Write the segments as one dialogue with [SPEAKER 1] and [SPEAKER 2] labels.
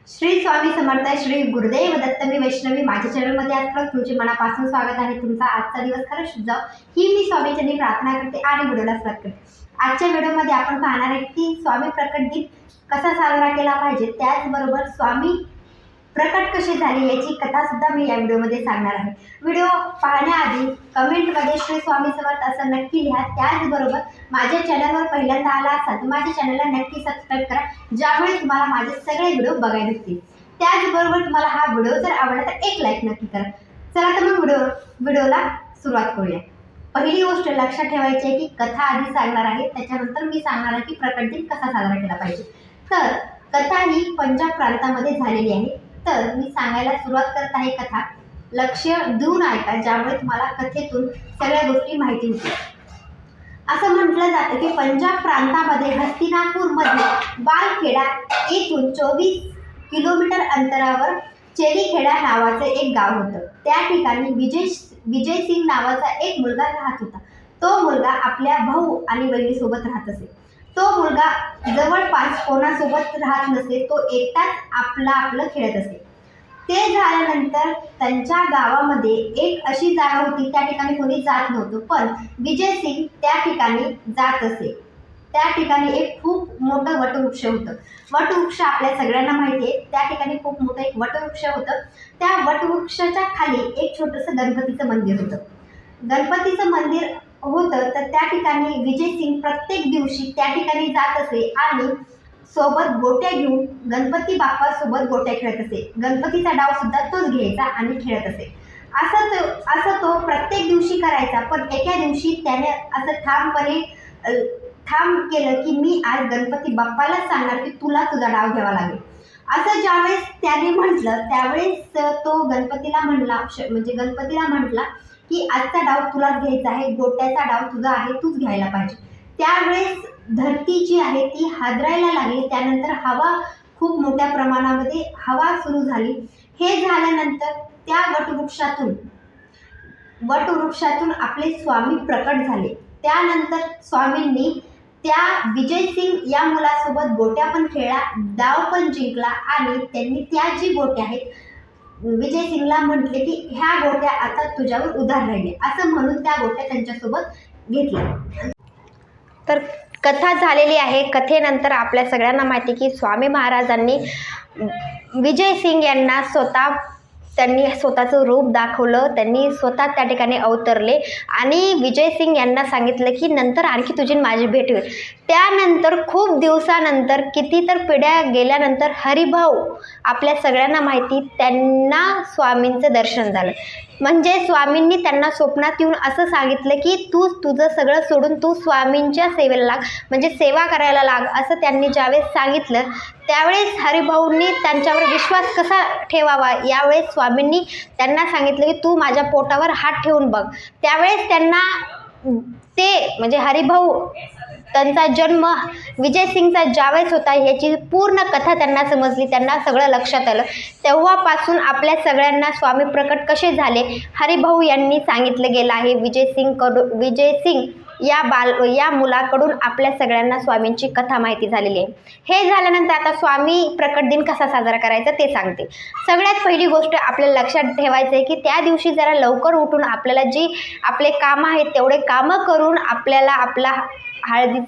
[SPEAKER 1] श्री स्वामी समर्थ. श्री गुरुदेव दत्त. मी वैष्णवी. माझ्या चॅनलमध्ये आज तुमचे मनापासून स्वागत आहे. तुमचा आजचा दिवस खरंच शुभ जाओ ही मी स्वामीचरणी प्रार्थना करते आणि व्हिडिओला सुरुवात करते. आजच्या व्हिडिओमध्ये आपण पाहणार आहे की स्वामी प्रकट दिन कसा साजरा केला पाहिजे, त्याचबरोबर स्वामी प्रकट कसे झाले याची कथा सुद्धा मी या व्हिडिओमध्ये सांगणार आहे. व्हिडिओ पाहण्याआधी कमेंटमध्ये श्री स्वामी समर्थ असं नक्की लिहा. त्याचबरोबर माझ्या चॅनलवर पहिल्यांदा आला असाल तर माझ्या चॅनलला नक्की सबस्क्राईब करा, ज्यामुळे तुम्हाला माझे सगळे व्हिडिओ बघायला भेटतील. त्याचबरोबर तुम्हाला हा व्हिडिओ जर आवडला तर एक लाईक नक्की करा. चला तर मग व्हिडिओला सुरुवात करूया. पहिली गोष्ट लक्षात ठेवायची आहे की कथा आधी सांगणार आहे, त्याच्यानंतर मी सांगणार आहे की प्रकट दिन कसा साजरा केला पाहिजे. तर कथा ही पंजाब प्रांतामध्ये झालेली आहे. तर मी सांगायला सुरुवात करत आहे कथा. लक्ष देऊन ऐका, ज्यामुळे तुम्हाला कथेतून सगळ्या गोष्टी माहिती होतील. असं म्हटलं जातं की पंजाब प्रांतामध्ये हस्तिनापूरमध्ये बालखेडा येथून 24 किलोमीटर अंतरावर चेलीखेडा नावाचे एक गाव होतं. त्या ठिकाणी विजय सिंग नावाचा एक मुलगा राहत होता. तो मुलगा आपल्या भाऊ आणि बहिणीसोबत राहत असे. तो मुलगा जवळपास कोणासोबत राहत नसे, तो एकटाच आपलं खेळत असे. ते झाल्यानंतर त्यांच्या गावामध्ये एक अशी जागा होती, त्या ठिकाणी कोणी जात नव्हतं, पण विजय सिंग त्या ठिकाणी जात असे. त्या ठिकाणी एक खूप मोठं वटवृक्ष होतं. वटवृक्ष आपल्या सगळ्यांना माहिती आहे. त्या ठिकाणी खूप मोठं एक वटवृक्ष होतं. त्या वटवृक्षाच्या खाली एक छोटंसं गणपतीचं मंदिर होतं. गणपतीचं मंदिर होतं तर त्या ठिकाणी विजय सिंग प्रत्येक दिवशी त्या ठिकाणी जात असे आणि सोबत गोट्या घेऊन गणपती बाप्पासोबत गोट्या खेळत असे. गणपतीचा डाव सुद्धा तोच घ्यायचा आणि खेळत असे. असं तो प्रत्येक दिवशी करायचा. पण एका दिवशी त्याने असं ठाम केलं की मी आज गणपती बाप्पालाच सांगणार की तुला तुझा डाव घ्यावा लागेल. असं ज्यावेळेस त्याने म्हटलं त्यावेळेस तो गणपतीला म्हटला की आजचा डाव तुलाच घ्यायचा आहे, गोट्याचा डाव तुझा आहे, तूच घ्यायला पाहिजे. त्यावेळेस धरती जी आहे ती हादरायला लागली. त्यानंतर हवा खूप मोठ्या प्रमाणामध्ये हवा सुरू झाली. हे झाल्यानंतर त्या वटवृक्षातून आपले स्वामी प्रकट झाले. त्यानंतर स्वामींनी त्या विजय सिंग या मुलासोबत गोट्या पण खेळला, डाव पण जिंकला आणि त्यांनी त्या जी गोट्या आहेत विजय सिंगला म्हटले की ह्या गोट्या आता तुझ्यावर उधार राहिले, असं म्हणून त्या गोट्या त्यांच्यासोबत घेतल्या. तर कथा झालेली आहे. कथेनंतर आपल्या सगळ्यांना माहिती की स्वामी महाराजांनी विजय सिंग यांना त्यांनी स्वतःचं रूप दाखवलं. त्यांनी स्वतः त्या ठिकाणी अवतरले आणि विजय सिंग यांना सांगितलं की नंतर आणखी तुझी माझी भेट होईल. त्यानंतर खूप दिवसानंतर किती तर पिढ्या गेल्यानंतर हरिभाऊ आपल्या सगळ्यांना माहिती त्यांना स्वामींचं दर्शन झालं. म्हणजे स्वामींनी त्यांना स्वप्नात येऊन असं सांगितलं की तू तुझं सगळं सोडून तू स्वामींच्या सेवेला लाग, म्हणजे सेवा करायला लाग, असं त्यांनी ज्यावेळेस सांगितलं त्यावेळेस हरिभाऊंनी त्यांच्यावर विश्वास कसा ठेवावा यावेळेस स्वामींनी त्यांना सांगितलं की तू माझ्या पोटावर हात ठेवून बघ. त्यावेळेस त्यांना ते म्हणजे हरिभाऊ त्यांचा जन्म विजय सिंगचा ज्यावेळेस होता याची पूर्ण कथा त्यांना समजली, त्यांना सगळं लक्षात आलं. तेव्हापासून आपल्या सगळ्यांना स्वामी प्रकट कसे झाले हरिभाऊ यांनी सांगितलं गेलं आहे. विजय सिंग या मुलाकडून आपल्या सगळ्यांना स्वामींची कथा माहिती झालेली आहे. हे झाल्यानंतर आता स्वामी प्रकट दिन कसा साजरा करायचा ते सांगते. सगळ्यात पहिली गोष्ट आपल्याला लक्षात ठेवायचं आहे की त्या दिवशी जरा लवकर उठून आपल्याला जी आपले कामं आहेत तेवढे कामं करून आपल्याला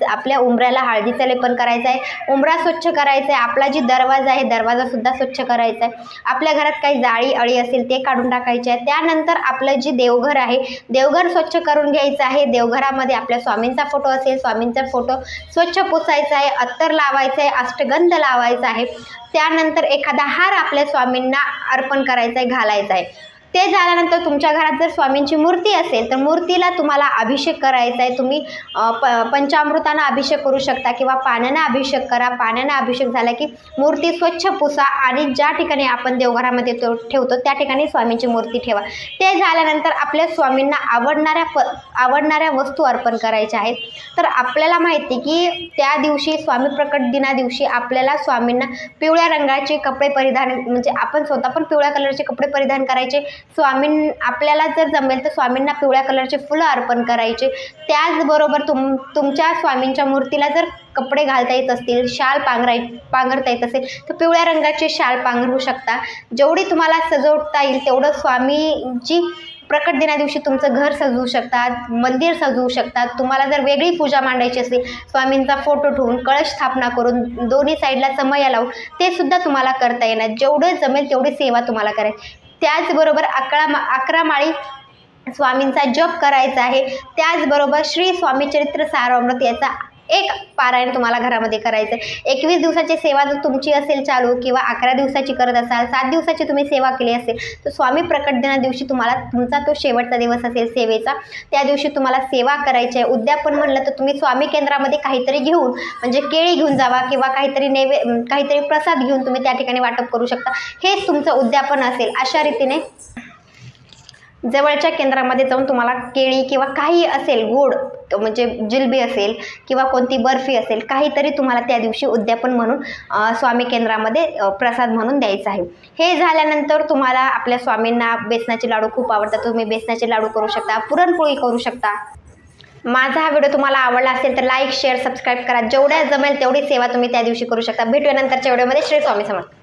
[SPEAKER 1] आपल्या उंबऱ्याला हळदीचं लेपन करायचं आहे, उंबरा स्वच्छ करायचा आहे, आपला जी दरवाजा आहे दरवाजासुद्धा स्वच्छ करायचा आहे, आपल्या घरात काही जाळी अळी असेल ते काढून टाकायचे आहे. त्यानंतर आपलं जे देवघर आहे देवघर स्वच्छ करून घ्यायचं आहे. देवघरामध्ये आपल्या स्वामींचा फोटो असेल स्वामींचा फोटो स्वच्छ पुसायचा आहे, अत्तर लावायचं आहे, अष्टगंध लावायचा आहे. त्यानंतर एखादा हार आपल्या स्वामींना अर्पण करायचा आहे, घालायचा आहे. ते झाल्यानंतर तुमच्या घरात जर स्वामींची मूर्ती असेल तर मूर्तीला तुम्हाला अभिषेक करायचा आहे. तुम्ही पंचामृतानं अभिषेक करू शकता किंवा पाण्यानं अभिषेक करा. पाण्यानं अभिषेक झाला की मूर्ती स्वच्छ पुसा आणि ज्या ठिकाणी आपण देवघरामध्ये ठेवतो त्या ठिकाणी स्वामींची मूर्ती ठेवा. ते झाल्यानंतर आपल्या स्वामींना आवडणाऱ्या वस्तू अर्पण करायच्या आहेत. तर आपल्याला माहिती की त्या दिवशी स्वामी प्रकट दिना दिवशी आपल्याला स्वामींना पिवळ्या रंगाचे कपडे परिधान, म्हणजे आपण स्वतः पण पिवळ्या कलरचे कपडे परिधान करायचे. आपल्याला जर जमेल तर स्वामींना पिवळ्या कलरचे फुलं अर्पण करायचे. त्याचबरोबर तुमच्या स्वामींच्या मूर्तीला जर कपडे घालता येत असतील, शाल पांघरता येत असेल तर पिवळ्या रंगाची शाल पांघरू शकता. जेवढी तुम्हाला सजवता येईल तेवढं स्वामींची प्रकट दिना दिवशी तुमचं घर सजवू शकतात, मंदिर सजवू शकतात. तुम्हाला जर वेगळी पूजा मांडायची असेल, स्वामींचा फोटो ठेवून कळश स्थापना करून दोन्ही साईडला समया लावून ते सुद्धा तुम्हाला करता येणार. जेवढं जमेल तेवढी सेवा तुम्हाला करायची. त्याचबरोबर 11 माळी स्वामींचा जप करायचा आहे. त्याचबरोबर श्री स्वामी चरित्र सारामृत याचा एक पारायण तुम्हाला घरामध्ये करायचं आहे. 21 दिवसाची सेवा जर तुमची असेल चालू किंवा 11 दिवसाची करत असाल, 7 दिवसाची तुम्ही सेवा केली असेल तर स्वामी प्रकट दिना दिवशी तुम्हाला तुमचा तो शेवटचा दिवस असेल सेवेचा, त्या दिवशी तुम्हाला सेवा करायची आहे. उद्यापन म्हणलं तर तुम्ही स्वामी केंद्रामध्ये काहीतरी घेऊन म्हणजे केळी घेऊन जावा किंवा काहीतरी प्रसाद घेऊन तुम्ही त्या ठिकाणी वाटप करू शकता. हेच तुमचं उद्यापन असेल. अशा रीतीने जवळच्या केंद्रामध्ये जाऊन तुम्हाला केळी किंवा काही असेल गोड म्हणजे जिलबी असेल किंवा कोणती बर्फी असेल काहीतरी तुम्हाला त्या दिवशी उद्यापन म्हणून स्वामी केंद्रामध्ये प्रसाद म्हणून द्यायचा आहे. हे झाल्यानंतर तुम्हाला आपल्या स्वामींना बेसनाचे लाडू खूप आवडतात, तुम्ही बेसनाचे लाडू करू शकता, पुरणपोळी करू शकता. माझा हा व्हिडिओ तुम्हाला आवडला असेल तर लाईक शेअर सबस्क्राईब करा. जेवढ्या जमेल तेवढी सेवा तुम्ही त्या दिवशी करू शकता. भेटूया नंतरच्या व्हिडिओमध्ये. श्री स्वामी समर्थ.